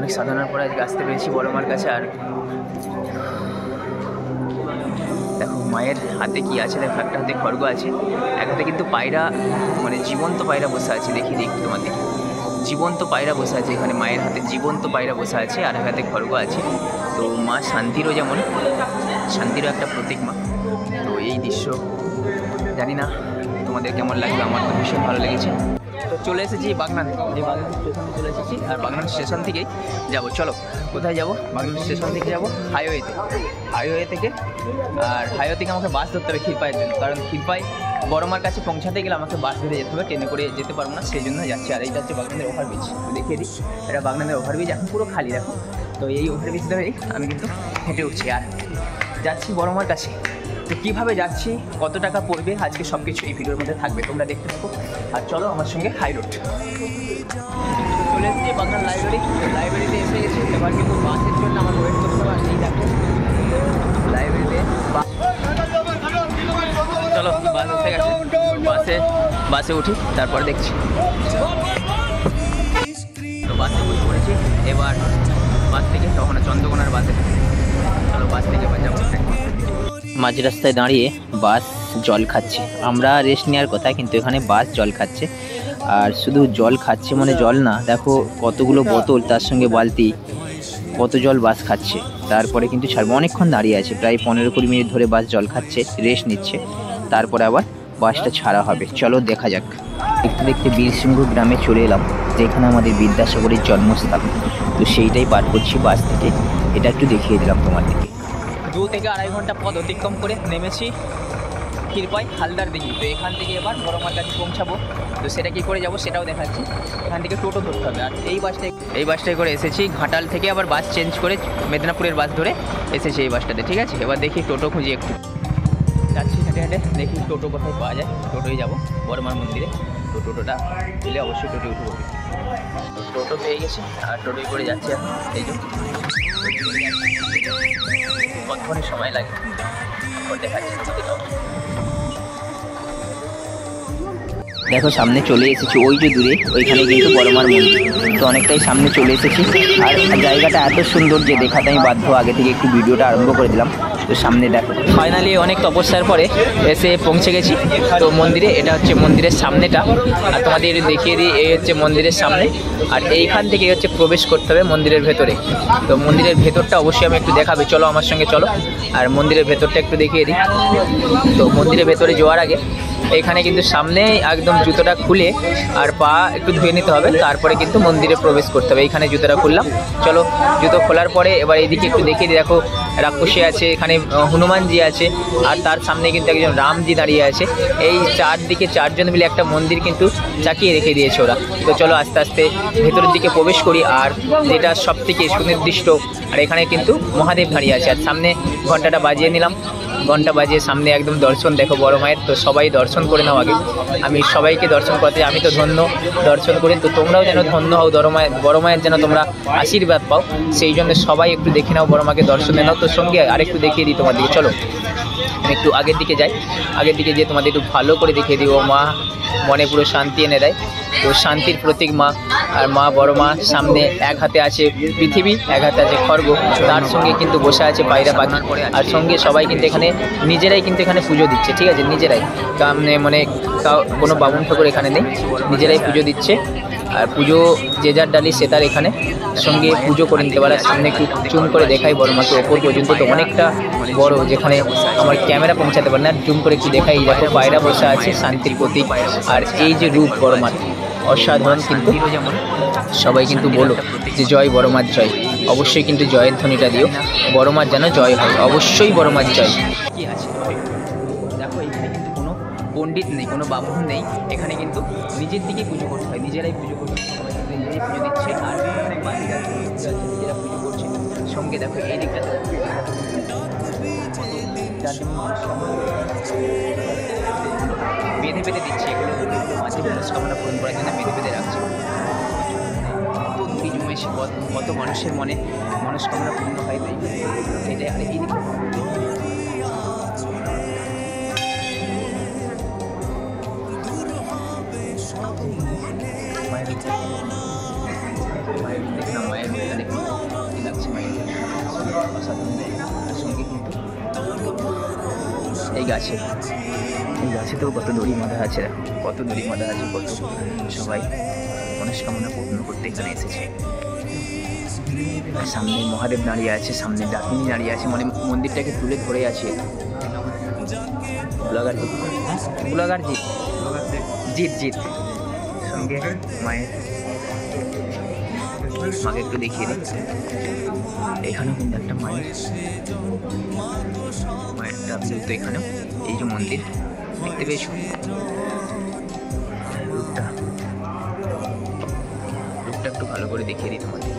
অনেক সাধনার পরে আজকে আসতে পেরেছি বড় মার কাছে। আর দেখো মায়ের হাতে কি আছে, দেখো একটা হাতে খড়গ আছে, এক হাতে কিন্তু পায়রা, মানে জীবন্ত পায়রা বসে আছে। দেখি তোমাদের, জীবন্ত পায়রা বসে আছে এখানে, মায়ের হাতে জীবন্ত পায়রা বসে আছে আর এক হাতে খড়গ আছে। তো মা শান্তিরও, যেমন শান্তিরও একটা প্রতীক মা। তো এই দৃশ্য জানি না তোমাদের কেমন লাগবে, আমার তো ভীষণ ভালো লেগেছে। তো চলে এসেছি বাগনান, এই বাগনান স্টেশনে চলে এসেছি। আর বাগনান স্টেশন থেকেই যাব, চলো কোথায় যাব, বাগনান স্টেশন থেকে যাব হাইওয়েতে, হাইওয়ে থেকে। আর হাইওয়ে থেকে আমাকে বাস ধরতে হবে ক্ষীরপাইয়ের জন্য, কারণ ক্ষীরপাই বড় মার কাছে পৌঁছাতে গেলে আমাকে বাস ধরে যেতে হবে, ট্রেনে করে যেতে পারবো না, সেই জন্য যাচ্ছি। আর এইটা হচ্ছে বাগনানের ওভারব্রিজ, দেখিয়ে দিই, এটা বাগনানের ওভারব্রিজ, এখন পুরো খালি দেখো। তো এই ওভারব্রিজ ধরেই আমি কিন্তু হেঁটে উঠছি আর যাচ্ছি বড় মার কাছে। তো কীভাবে যাচ্ছি, কত টাকা পড়বে, আজকে সব কিছু এই ভিডিওর মধ্যে থাকবে, তোমরা দেখতে থাকো। আর চলো আমার সঙ্গে হাই রোড। চলে এসেছি বাগনান লাইব্রেরিতে এসে গেছি। এবার কিন্তু বাসের জন্য আমার ওয়েট করতে হবে। আর এই দেখো লাইব্রেরিতে চলো, বাস এসে গেছে, বাসে উঠি, তারপর দেখছি। তো বাসে বসে পড়েছি, এবার বাস থেকে তখন চন্দ্রকোনার বাসে, চলো বাস থেকে এবার যাবো। মাঝ রাস্তায় দাঁড়িয়ে বাস জল খাচ্ছে, আমরা রেস্ট নেওয়ার কথা, কিন্তু এখানে বাস জল খাচ্ছে। আর শুধু জল খাচ্ছে মানে জল না, দেখো কতগুলো বোতল, তার সঙ্গে বালতি, কত জল বাস খাচ্ছে। তারপরে কিন্তু ছাড়বো, অনেকক্ষণ দাঁড়িয়ে আছে, প্রায় 15-20 মিনিট ধরে বাস জল খাচ্ছে, রেস্ট নিচ্ছে, তারপরে আবার বাসটা ছাড়া হবে। চলো দেখা যাক। দেখতে দেখতে বীরসিংহ গ্রামে চলে এলাম, যেখানে আমাদের বিদ্যাসাগরের জন্মস্থান। তো সেইটাই পার করছি বাস থেকে, এটা একটু দেখিয়ে দিলাম তোমাদেরকে। 2 থেকে 2.5 ঘন্টা পথ অতিক্রম করে নেমেছি ক্ষীরপাই হালদার দিঘি। তো এখান থেকে এবার বড় মার কাছে পৌঁছাবো। তো সেটা কী করে যাবো সেটাও দেখাচ্ছি। এখান থেকে টোটো ধরতে হবে। আর এই বাসটায় করে এসেছি ঘাটাল থেকে, আবার বাস চেঞ্জ করে মেদিনীপুরের বাস ধরে এসেছি এই বাসটাতে, ঠিক আছে। এবার দেখি টোটো খুঁজি, একটু যাচ্ছি হেঁটে হেঁটে, দেখি টোটো কোথায় পাওয়া যায়। টোটোই যাবো বড় মার মন্দিরে। তো টোটোটা পেলে অবশ্যই টোটো উঠবো। টোটো পেয়ে গেছি আর টোটোই করে যাচ্ছি এখন। এই যে কতক্ষণই সময় লাগে দেখাচ্ছি। দেখো সামনে চলে এসেছি, ওই যে দূরে ওইখানে কিন্তু বড় মার মন্দির। তো অনেকটাই সামনে চলে এসেছি, আর জায়গাটা এত সুন্দর যে দেখাতে আমি বাধ্য, আগে থেকে একটু ভিডিওটা আরম্ভ করে দিলাম। তো সামনে দেখো ফাইনালি অনেক তপস্যার পরে এসে পৌঁছে গেছি তো মন্দিরে। এটা হচ্ছে মন্দিরের সামনেটা, আর তোমাদের দেখিয়ে দিই, এই হচ্ছে মন্দিরের সামনে। আর এইখান থেকে হচ্ছে প্রবেশ করতে হবে মন্দিরের ভেতরে। তো মন্দিরের ভেতরটা অবশ্যই আমি একটু দেখাবে, চলো আমার সঙ্গে চলো। আর মন্দিরের ভেতরটা একটু দেখিয়ে দিই। তো মন্দিরের ভেতরে যাওয়ার আগে এখানে কিন্তু সামনে একদম জুতোটা খুলে আর পা একটু ধুয়ে নিতে হবে, তারপরে কিন্তু মন্দিরে প্রবেশ করতে হবে। এইখানে জুতোটা খুললাম, চলো জুতো খোলার পরে এবার এইদিকে একটু দেখিয়ে দিই। দেখো রাক্ষসী আছে, এখানে হনুমানজি আছে, আর তার সামনে কিন্তু একজন রামজি দাঁড়িয়ে আছে। এই চারদিকে 4 জন মিলে একটা মন্দির কিন্তু চাকিয়ে রেখে দিয়েছে ওরা। তো চলো আস্তে আস্তে ভেতরের দিকে প্রবেশ করি। আর যেটা সব থেকে সুনির্দিষ্ট, আর এখানে কিন্তু মহাদেব দাঁড়িয়ে আছে। আর সামনে ঘন্টাটা বাজিয়ে নিলাম, ঘন্টা বাজিয়ে সামনে একদম দর্শন, দেখো বড় মায়ের। তো সবাই দর্শন করে নাও আগে, আমি সবাইকে দর্শন করতে, আমি তো ধন্য দর্শন করি। তো তোমরাও যেন ধন্য হও, বড় মায়ের যেন তোমরা আশীর্বাদ পাও, সেই জন্য সবাই একটু দেখে নাও, বড় মাকে দর্শনে নাও। তো সঙ্গে আরেকটু দেখিয়ে দিই তোমাদেরকে, চলো আমি একটু আগের দিকে যাই। আগের দিকে যেয়ে তোমাদের একটু ভালো করে দেখিয়ে দিই। ও মা মনে পুরো শান্তি এনে দেয়, তো শান্তির প্রতীক মা। আর মা বড় মা সামনে এক হাতে আছে পৃথিবী, এক হাতে আছে খড়গ, তার সঙ্গে কিন্তু বসে আছে পায়রা পাখি। আর সঙ্গে সবাই কিন্তু এখানে নিজেরাই কিন্তু এখানে পুজো দিচ্ছে, ঠিক আছে, নিজেরাই, মানে কোনো বামুন ঠাকুর এখানে নেই, নিজেরাই পুজো দিচ্ছে। আর পুজো যে যার ডালি সে তার এখানে সঙ্গে পুজো করে নিতে পারে। সামনে একটু জুম করে দেখাই বড় মাকে ওপর পর্যন্ত, তো অনেকটা বড়, যেখানে আমার ক্যামেরা পৌঁছাতে পারে না। জুম করে একটু দেখাই, দেখো পায়রা বসে আছে, শান্তির প্রতীক। আর এই যে রূপ বড় মার অসাধারণ, কিন্তু সবাই কিন্তু বলো যে জয় বড় মার জয়, অবশ্যই কিন্তু জয়ের ধ্বনিটা দিও, বড় মার যেন জয় হয়, অবশ্যই বড় মার জয়। কি আছে দেখো, এখানে কিন্তু কোনো পণ্ডিত নেই, কোনো বামুন নেই, এখানে কিন্তু নিজের দিকে পুজো করতে হয়, নিজেরাই পুজো করতে হয়, সবাই কিন্তু নিজেরাই পুজো দিচ্ছে। আর নিজেরা পুজো করছে। সঙ্গে দেখো এই দিকটাতে বেঁধে বেঁধে দিচ্ছে, এগুলো মাঝে মনস্কামনা পূরণ করার জন্য বেঁধে বেঁধে রাখছে। কত দূরি জমেছে, কত মানুষের মনে মনস্কামনা পূর্ণ হয়, তাই সেটাই। আর এই দিকে মায়ের দেখলাম, মায়ের দেখুন গাছে, এই গাছেতেও কত দড়ি বাঁধা আছে, দেখো কত দড়ি বাঁধা আছে, কত সবাই মনস্কামনা পূর্ণ করতে এখানে এসেছে। আর সামনে মহাদেব দাঁড়িয়ে আছে, সামনে ডাকিনী দাঁড়িয়ে আছে, মানে মন্দিরটাকে তুলে ধরে আছে। ব্লগার জিৎ, ব্লগার জিৎ, জিৎ জিৎ সঙ্গে মায়ের, মাকে একটু দেখিয়ে দিই। এখানেও কিন্তু একটা মায়ের আবির্ভূত এখানেও, এই যে মন্দির দেখতে পেয়েছো, রূপটা একটু ভালো করে দেখিয়ে দিই তোমাদের।